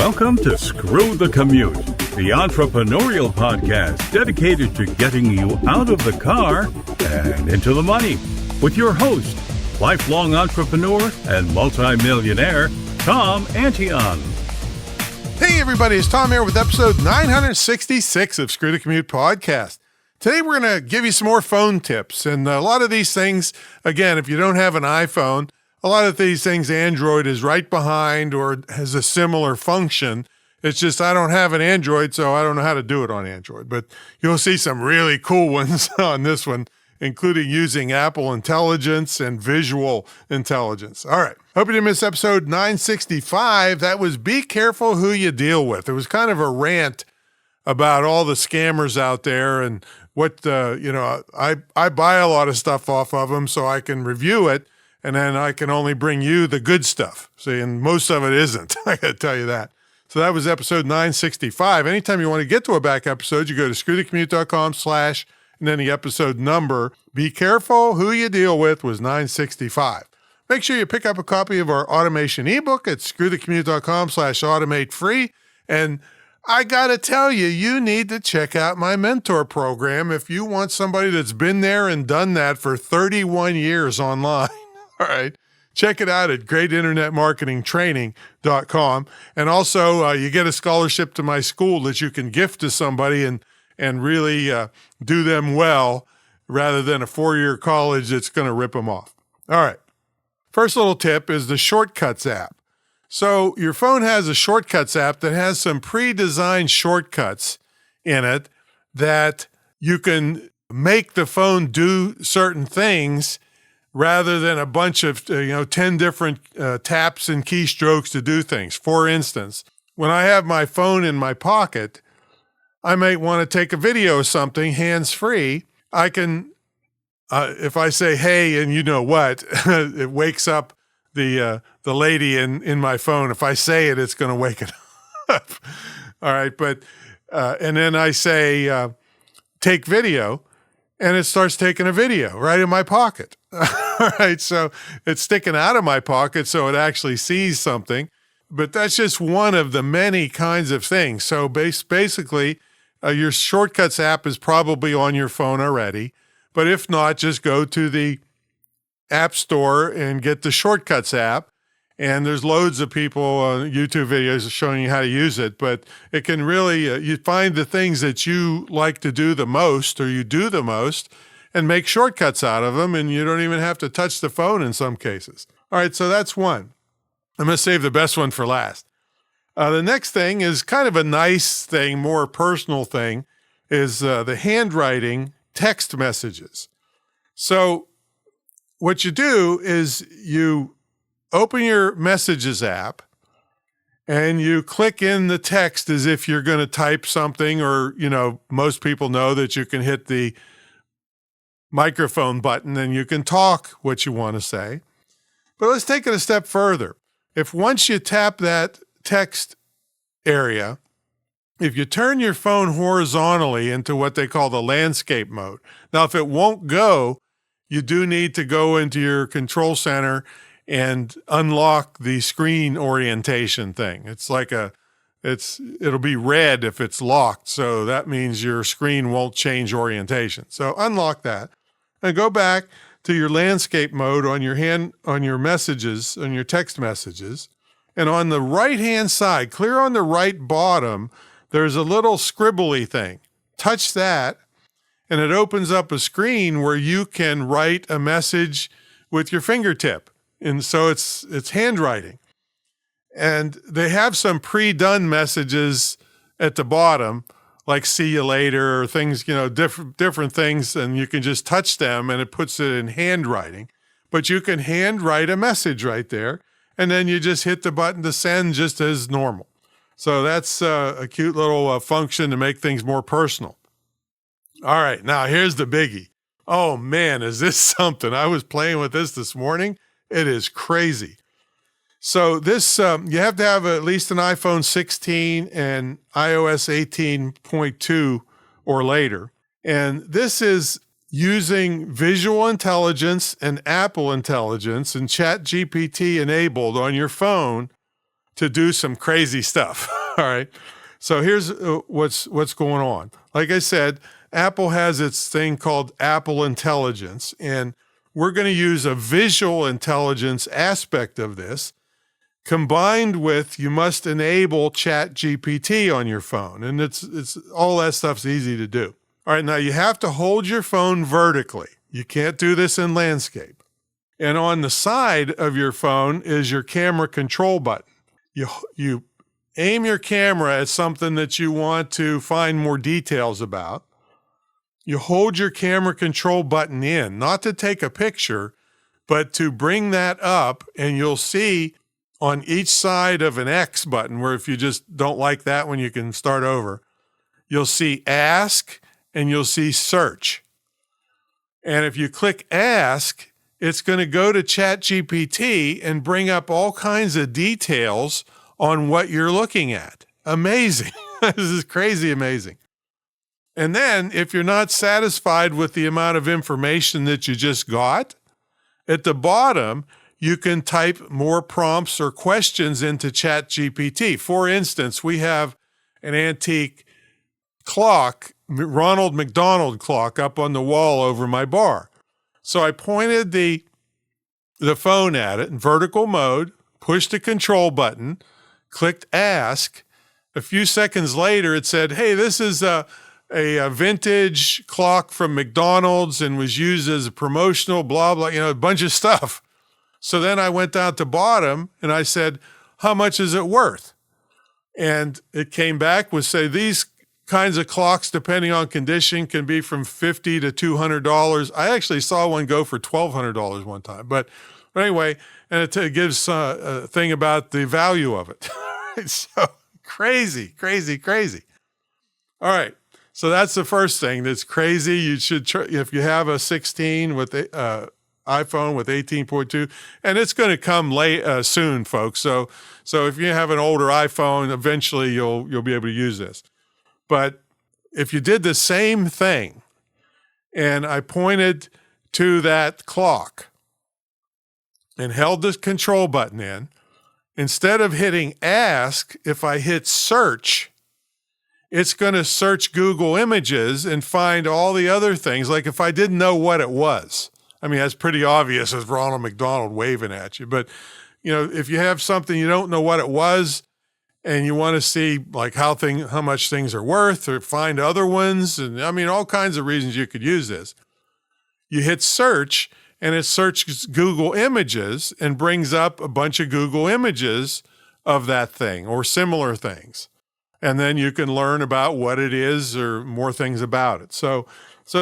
Welcome to Screw the Commute, the entrepreneurial podcast dedicated to getting you out of the car and into the money. With your host, lifelong entrepreneur and multimillionaire, Tom Antion. Hey everybody, it's Tom here with episode 966 of Screw the Commute podcast. Today we're going to give you some more phone tips. And a lot of these things, again, if you don't have an iPhone, a lot of these things Android is right behind or has a similar function. It's just I don't have an Android, so I don't know how to do it on Android. But you'll see some really cool ones on this one, including using Apple Intelligence and visual intelligence. All right. Hope you didn't miss episode 965. That was Be Careful Who You Deal With. It was kind of a rant about all the scammers out there and what, I buy a lot of stuff off of them so I can review it. And then I can only bring you the good stuff. See, and most of it isn't. I got to tell you that. So that was episode 965. Anytime you want to get to a back episode, you go to screwthecommute.com/ and then the episode number. Be Careful Who You Deal With was 965. Make sure you pick up a copy of our automation ebook at screwthecommute.com/automate free. And I got to tell you, you need to check out my mentor program if you want somebody that's been there and done that for 31 years online. All right. Check it out at greatinternetmarketingtraining.com. And also, you get a scholarship to my school that you can gift to somebody and really do them well rather than a 4-year college that's going to rip them off. All right. First little tip is the Shortcuts app. So your phone has a Shortcuts app that has some pre-designed shortcuts in it that you can make the phone do certain things rather than a bunch of, 10 different taps and keystrokes to do things. For instance, when I have my phone in my pocket, I might want to take a video of something hands-free. I can, if I say, hey, and you know what, it wakes up the lady in my phone. If I say it, it's going to wake it up. All right, but, and then I say, take video, and it starts taking a video right in my pocket. All right, so it's sticking out of my pocket so it actually sees something. But that's just one of the many kinds of things. So basically, your Shortcuts app is probably on your phone already. But if not, just go to the App Store and get the Shortcuts app. And there's loads of people on YouTube videos showing you how to use it. But it can really, you find the things that you like to do the most or you do the most and make shortcuts out of them, and you don't even have to touch the phone in some cases. All right, so that's one. I'm going to save the best one for last. The next thing is kind of a nice thing, more personal thing, is the handwriting text messages. So what you do is you open your Messages app, and you click in the text as if you're going to type something, or, most people know that you can hit the microphone button and you can talk what you want to say. But let's take it a step further. If once you tap that text area, if you turn your phone horizontally into what they call the landscape mode. Now, if it won't go, you do need to go into your control center and unlock the screen orientation thing. It's like it'll be red if it's locked. So that means your screen won't change orientation. So unlock that. And go back to your landscape mode on your messages, on your text messages. And on the right-hand side, clear on the right bottom, there's a little scribbly thing. Touch that, and it opens up a screen where you can write a message with your fingertip. And so it's handwriting. And they have some pre-done messages at the bottom, like see you later or things, different things, and you can just touch them and it puts it in handwriting. But you can handwrite a message right there, and then you just hit the button to send just as normal. So that's a cute little function to make things more personal. All right, now here's the biggie. Oh man, is this something? I was playing with this morning. It is crazy. So this, you have to have at least an iPhone 16 and iOS 18.2 or later. And this is using visual intelligence and Apple Intelligence and ChatGPT enabled on your phone to do some crazy stuff. All right. So here's what's going on. Like I said, Apple has its thing called Apple Intelligence, and we're going to use a visual intelligence aspect of this, combined with you must enable ChatGPT on your phone. And it's all that stuff's easy to do. All right, now you have to hold your phone vertically. You can't do this in landscape. And on the side of your phone is your camera control button. You aim your camera at something that you want to find more details about. You hold your camera control button in, not to take a picture, but to bring that up, and you'll see on each side of an X button, where if you just don't like that one, you can start over. You'll see Ask and you'll see Search. And if you click Ask, it's going to go to ChatGPT and bring up all kinds of details on what you're looking at. Amazing. This is crazy amazing. And then if you're not satisfied with the amount of information that you just got, at the bottom, you can type more prompts or questions into ChatGPT. For instance, we have an antique clock, Ronald McDonald clock, up on the wall over my bar. So I pointed the phone at it in vertical mode, pushed the control button, clicked Ask. A few seconds later, it said, hey, this is a vintage clock from McDonald's and was used as a promotional, blah, blah, a bunch of stuff. So then I went down to bottom and I said, how much is it worth? And it came back with, say, these kinds of clocks, depending on condition, can be from $50 to $200. I actually saw one go for $1,200 one time. But anyway, and it gives a thing about the value of it. So crazy, crazy, crazy. All right. So that's the first thing that's crazy. You should try, if you have a 16 with iPhone with 18.2, and it's going to come late soon, folks. So if you have an older iPhone, eventually you'll be able to use this. But if you did the same thing, and I pointed to that clock and held the control button in, instead of hitting Ask, if I hit Search, it's going to search Google Images and find all the other things. Like if I didn't know what it was, I mean, that's pretty obvious as Ronald McDonald waving at you. But, if you have something you don't know what it was and you want to see like how much things are worth or find other ones, and I mean, all kinds of reasons you could use this. You hit Search and it searches Google Images and brings up a bunch of Google Images of that thing or similar things. And then you can learn about what it is or more things about it. So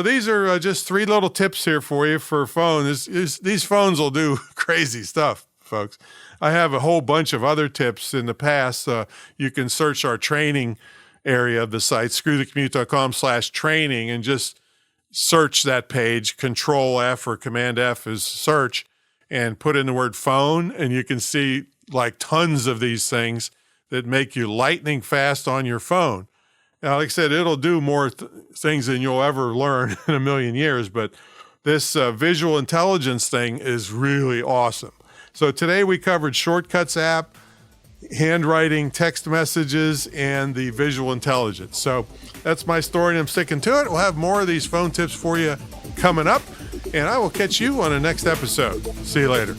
these are just 3 little tips here for you for a phone. These phones will do crazy stuff, folks. I have a whole bunch of other tips in the past. You can search our training area of the site, screwthecommute.com/training, and just search that page. Control F or Command F is search, and put in the word phone, and you can see like tons of these things that make you lightning fast on your phone. Now, like I said, it'll do more things than you'll ever learn in a million years, but this visual intelligence thing is really awesome. So today we covered Shortcuts app, handwriting, text messages, and the visual intelligence. So that's my story, and I'm sticking to it. We'll have more of these phone tips for you coming up, and I will catch you on the next episode. See you later.